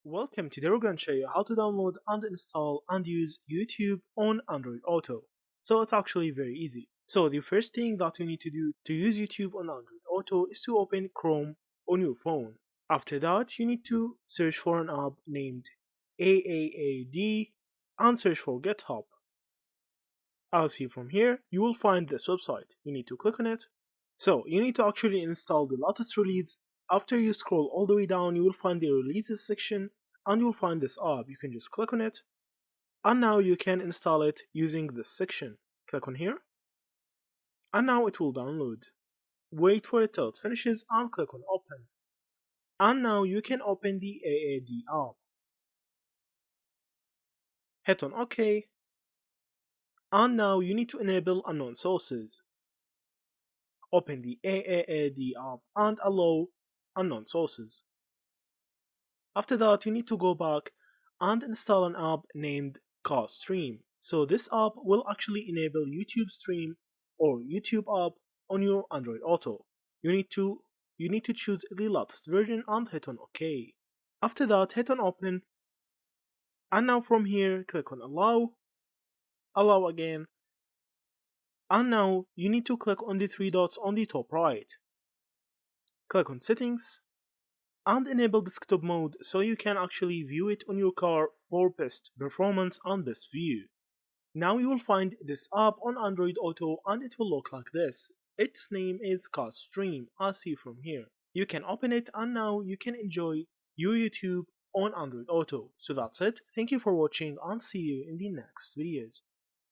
Welcome. Today we're going to show you how to download and install and use YouTube on Android Auto. So it's actually very easy. So the first thing that you need to do to use YouTube on Android Auto is to open Chrome on your phone. After that, you need to search for an app named AAAD and search for GitHub. As you from here, you will find this website. You need to click on it. So you need to actually install the latest release. After you scroll all the way down, you will find the releases section and you'll find this app. You can just click on it and now you can install it using this section. Click on here and now it will download. Wait for it till it finishes and click on open. And now you can open the AAD app. Hit on OK. And now you need to enable unknown sources. Open the AAD app and allow unknown sources. After that, you need to go back and install an app named Stream. So this app will actually enable YouTube Stream or YouTube app on your Android Auto. You need to choose the latest version and hit on OK. After that, hit on open. And now from here, click on allow again. And now you need to click on the three dots on the top right. Click on settings and enable desktop mode so you can actually view it on your car for best performance and best view. Now you will find this app on Android Auto and it will look like this. Its name is Stream, as seen from here. You can open it and now you can enjoy your YouTube on Android Auto. So that's it. Thank you for watching and see you in the next videos.